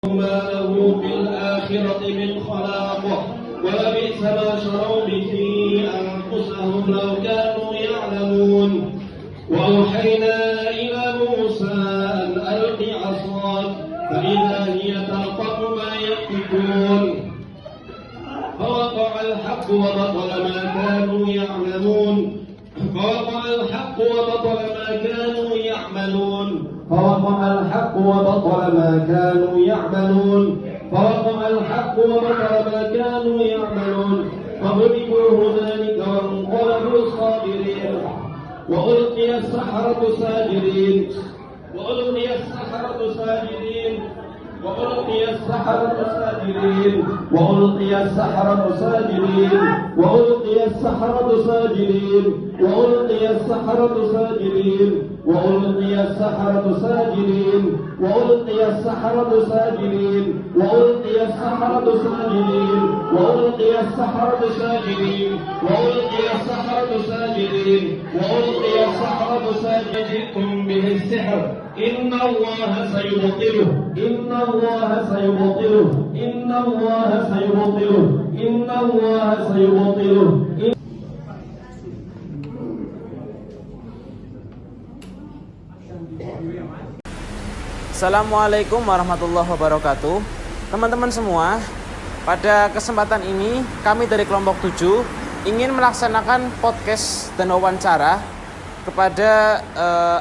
ما له في الآخرة من خلاق ولبئس ما شروا به أنفسهم لو كانوا يعلمون وأوحينا إلى موسى أن ألق عصاك فإذا هي تلقف ما يأفكون فوقع الحق وبطل ما كانوا يعملون فوقع الحق وبطل ما كانوا يعملون فوقع الحق وبطل ما كانوا يعملون فوقع الحق وبطل ما كانوا يعملون فغلبوا هنالك وانقلبوا صابرين وألقي السحرة ساجدين وألقي السحرة ساجدين وألقي السحرة ساجدين وألقي السحرة ساجدين وألقي السحرة ساجدين وألقي السحرة ساجدين وألقي السحرة ساجدين وألقي السحرة ساجدين وألقي السحرة ساجدين وألقي السحرة ساجدين وألقي السحرة ساجدين وألقي السحرة ساجدين به السحر إن الله سيبطله إن الله سيبطله إن الله سيبطله إن الله سيبطله. Assalamualaikum warahmatullahi wabarakatuh. Teman-teman semua, pada kesempatan ini kami dari kelompok 7 ingin melaksanakan podcast dan wawancara kepada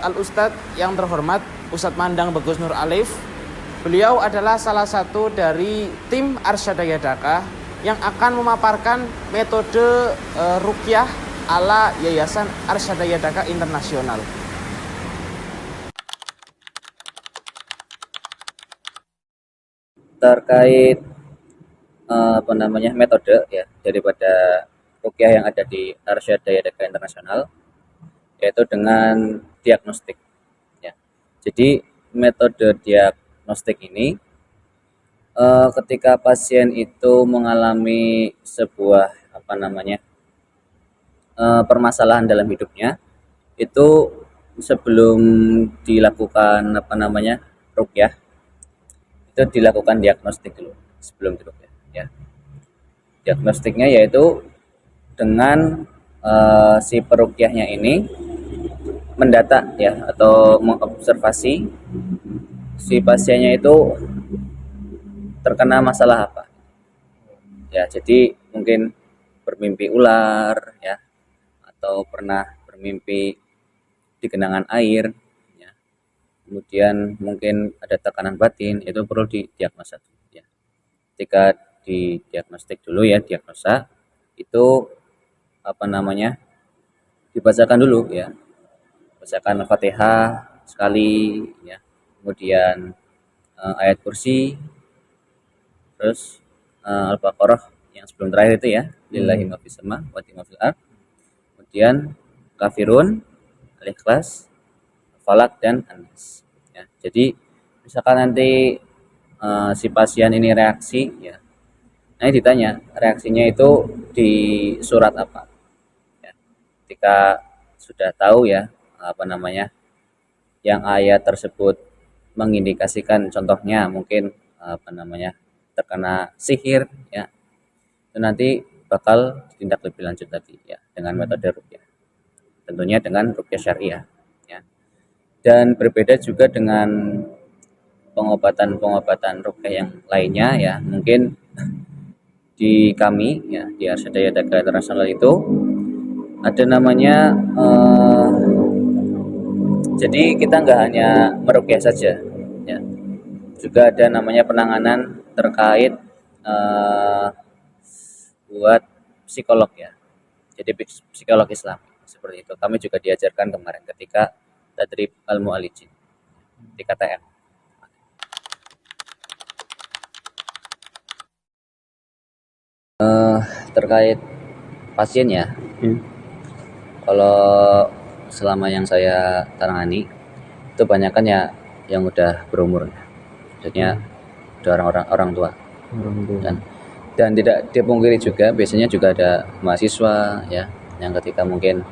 Al-Ustadz yang terhormat Ustadz Mandang Bagus Nur Alif. Beliau adalah salah satu dari tim Arsyadaya Daka yang akan memaparkan metode ruqyah ala Yayasan Arsyadaya Daka Internasional. Terkait metode ya daripada ruqyah yang ada di Arsyadaya Daka Internasional, yaitu dengan diagnostik ya. Jadi metode diagnostik ini ketika pasien itu mengalami sebuah permasalahan dalam hidupnya, itu sebelum dilakukan ruqyah, itu dilakukan diagnostik dulu sebelum diruqyah ya. Diagnostiknya yaitu dengan si peruqyahnya ini mendata ya, atau mengobservasi si pasiennya itu terkena masalah apa ya. Jadi mungkin bermimpi ular ya, atau pernah bermimpi di genangan air ya. Kemudian mungkin ada tekanan batin, itu perlu didiagnosa ya. Ketika didiagnostik dulu ya, diagnosa itu dibacakan dulu ya, bacakan Al-Fatihah sekali ya, kemudian ayat kursi, terus Al-Baqarah yang sebelum terakhir itu ya, lillahi ma fis sama wa ma fil ard, kemudian Kafirun, Al-Ikhlas, Falak, dan An-Nas ya. Jadi misalkan nanti si pasien ini reaksi ya, nah ditanya reaksinya itu di surat apa ya. Ketika sudah tahu ya yang ayat tersebut mengindikasikan, contohnya mungkin terkena sihir ya, itu nanti bakal ditindak lebih lanjut lagi ya dengan metode ruqyah, tentunya dengan ruqyah syariah ya. Dan berbeda juga dengan pengobatan ruqyah yang lainnya ya. Mungkin di kami ya, di Arsyadaya Daka Internasional itu ada namanya jadi kita nggak hanya meruqyah saja ya, juga ada namanya penanganan terkait buat psikolog ya. Jadi psikolog Islam seperti itu. Kami juga diajarkan kemarin ketika tadrib al-mu'alijin di KTM. Terkait pasien ya, kalau selama yang saya tangani itu banyak kan ya yang udah berumur, maksudnya udah orang tua. Dan tidak dipungkiri juga biasanya juga ada mahasiswa ya yang ketika mungkin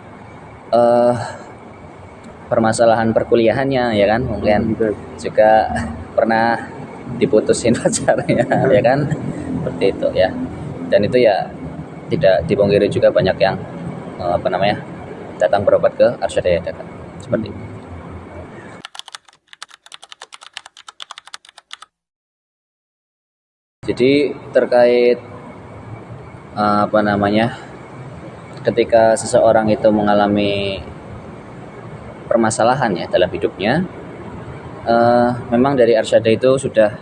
permasalahan perkuliahannya ya kan mungkin juga pernah diputusin pacarnya ya kan, seperti itu ya. Dan itu ya tidak dipungkiri juga banyak yang datang berobat ke Arsyad Hidayat seperti itu. Jadi terkait ketika seseorang itu mengalami permasalahan ya dalam hidupnya, memang dari Arsyad itu sudah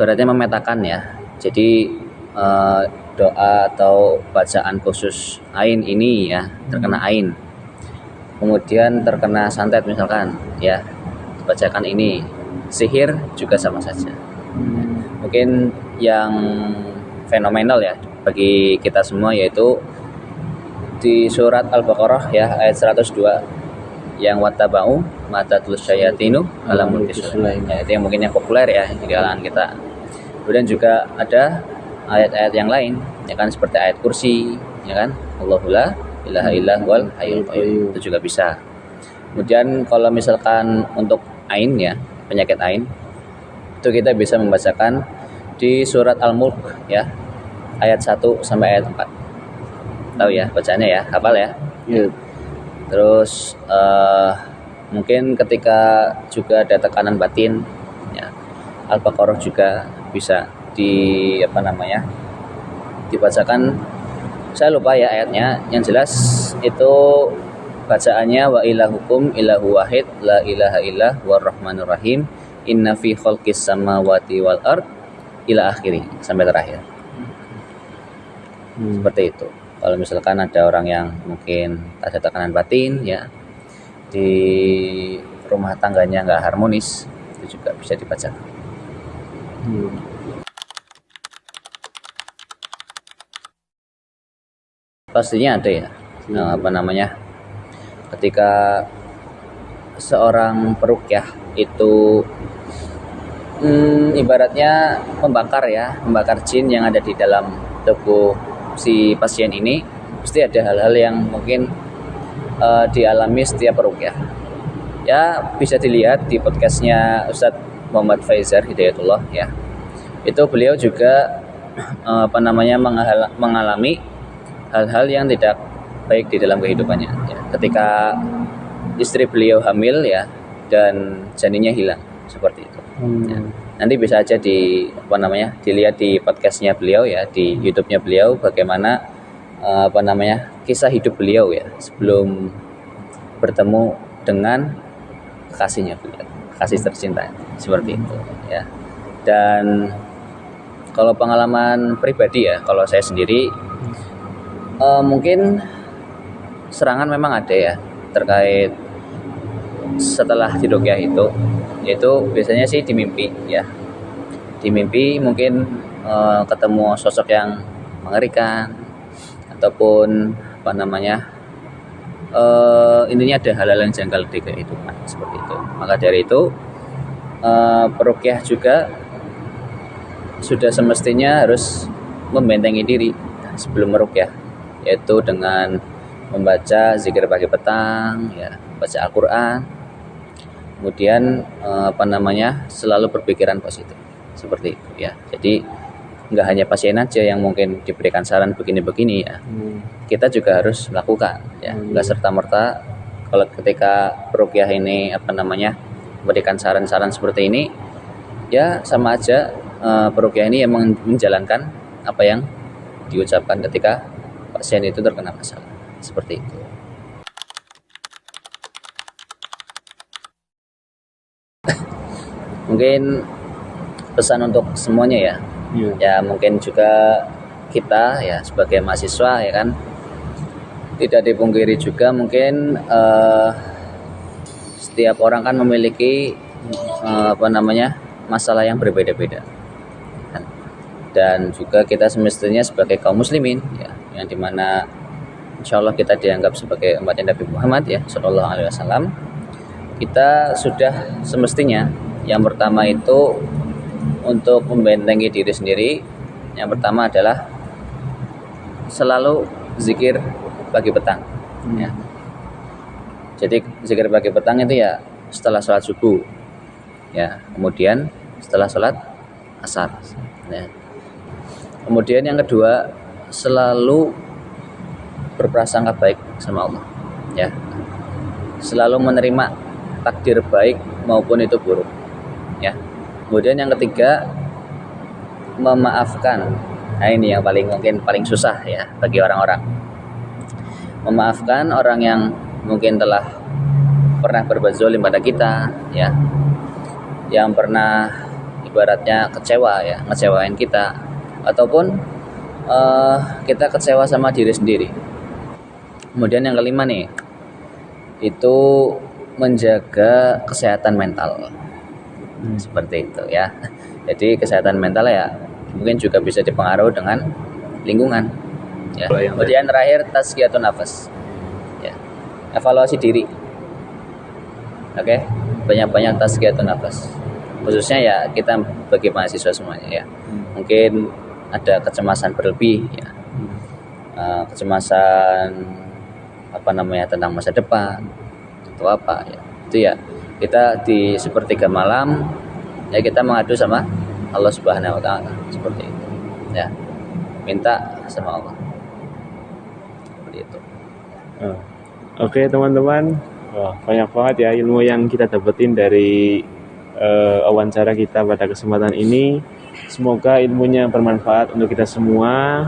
berarti memetakan ya. Jadi doa atau bacaan khusus ain ini ya terkena ain, kemudian terkena santet misalkan ya bacakan ini, sihir juga sama saja. Mungkin yang fenomenal ya bagi kita semua yaitu di surat Al-Baqarah ya ayat 102 yang wattaba'u matatul syayatinu ala mulki Sulaiman. Ya, itu yang mungkin yang populer ya di kalangan kita. Kemudian juga ada ayat-ayat yang lain ya kan seperti ayat kursi ya kan Allahu la ilaha illa huwal hayyul qayyum, itu juga bisa. Kemudian kalau misalkan untuk ain ya penyakit ain itu kita bisa membacakan di surat Al-Mulk ya ayat 1 sampai ayat 4. Tahu ya bacaannya ya, hafal ya. Terus mungkin ketika juga ada tekanan batin ya Al-Baqarah juga bisa dibacakan. Saya lupa ya ayatnya, yang jelas itu bacaannya wa ilahukum ilahu wahid la ilaha illah warrahmanur rahim inna fi khalqis samawati wal ard ila akhiri sampai terakhir. Seperti itu. Kalau misalkan ada orang yang mungkin ada tekanan batin ya di rumah tangganya nggak harmonis, itu juga bisa dibaca. Pastinya ada ya ketika seorang peruqyah itu ibaratnya membakar jin yang ada di dalam tubuh si pasien ini, pasti ada hal-hal yang mungkin dialami setiap peruqyah ya. Bisa dilihat di podcastnya Ustadz Muhammad Faizar Hidayatullah ya, itu beliau juga mengalami hal-hal yang tidak baik di dalam kehidupannya ya. Ketika istri beliau hamil ya dan janinnya hilang seperti itu ya. Nanti bisa aja dilihat di podcastnya beliau ya, di YouTube-nya beliau bagaimana kisah hidup beliau ya sebelum bertemu dengan kekasihnya beliau, kasih tercinta seperti itu ya. Dan kalau pengalaman pribadi ya, kalau saya sendiri mungkin serangan memang ada ya terkait setelah diruqyah itu, yaitu biasanya sih di mimpi ya. Di mimpi mungkin ketemu sosok yang mengerikan ataupun intinya ada hal-hal yang janggal di kehidupan seperti itu. Maka dari itu peruqyah juga sudah semestinya harus membentengi diri sebelum meruqyah, yaitu dengan membaca zikir pagi petang ya, baca Al-Qur'an, kemudian selalu berpikiran positif seperti itu ya. Jadi nggak hanya pasien aja yang mungkin diberikan saran begini-begini ya, kita juga harus melakukan ya. Nggak serta-merta kalau ketika peruqyah ini memberikan saran-saran seperti ini ya, sama aja peruqyah ini yang menjalankan apa yang diucapkan ketika pasien itu terkena masalah seperti itu. Mungkin pesan untuk semuanya ya. Ya mungkin juga kita ya sebagai mahasiswa ya kan, tidak dipungkiri juga mungkin setiap orang kan memiliki masalah yang berbeda-beda kan? dan juga kita semestinya sebagai kaum muslimin ya, yang dimana insya Allah kita dianggap sebagai umatnya Nabi Muhammad ya Sallallahu Alaihi Wasallam. Kita sudah semestinya yang pertama itu untuk membentengi diri sendiri. Yang pertama adalah selalu zikir pagi petang ya. Jadi zikir pagi petang itu ya setelah sholat subuh ya, kemudian setelah sholat asar ya. Kemudian yang kedua, selalu berprasangka baik sama Allah ya, selalu menerima takdir baik maupun itu buruk ya. Kemudian yang ketiga, memaafkan. Nah ini yang mungkin paling susah ya bagi orang-orang, memaafkan orang yang mungkin telah pernah berbuat zalim pada kita ya, yang pernah ibaratnya kecewa ya, ngecewain kita, ataupun kita kecewa sama diri sendiri. Kemudian yang kelima nih, itu menjaga kesehatan mental seperti itu ya. Jadi kesehatan mental ya mungkin juga bisa dipengaruhi dengan lingkungan ya. Kemudian terakhir, tazkiyatun nafas ya, evaluasi diri. Oke, banyak-banyak tazkiyatun nafas, khususnya ya kita bagi mahasiswa semuanya ya. Mungkin ada kecemasan berlebih ya, kecemasan tentang masa depan atau apa ya, itu ya kita di sepertiga malam ya kita mengadu sama Allah Subhanahu Wa Taala seperti itu ya, minta sama Allah seperti itu. Oke teman-teman, banyak banget ya ilmu yang kita dapetin dari wawancara kita pada kesempatan ini. Semoga ilmunya bermanfaat untuk kita semua.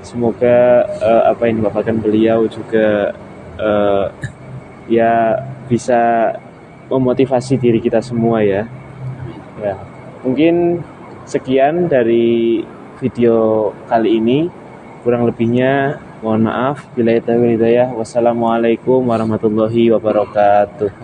Semoga apa yang dibawakan beliau juga ya bisa memotivasi diri kita semua ya. Ya, mungkin sekian dari video kali ini. Kurang lebihnya mohon maaf. Billahi taufiq wal hidayah. Wassalamualaikum warahmatullahi wabarakatuh.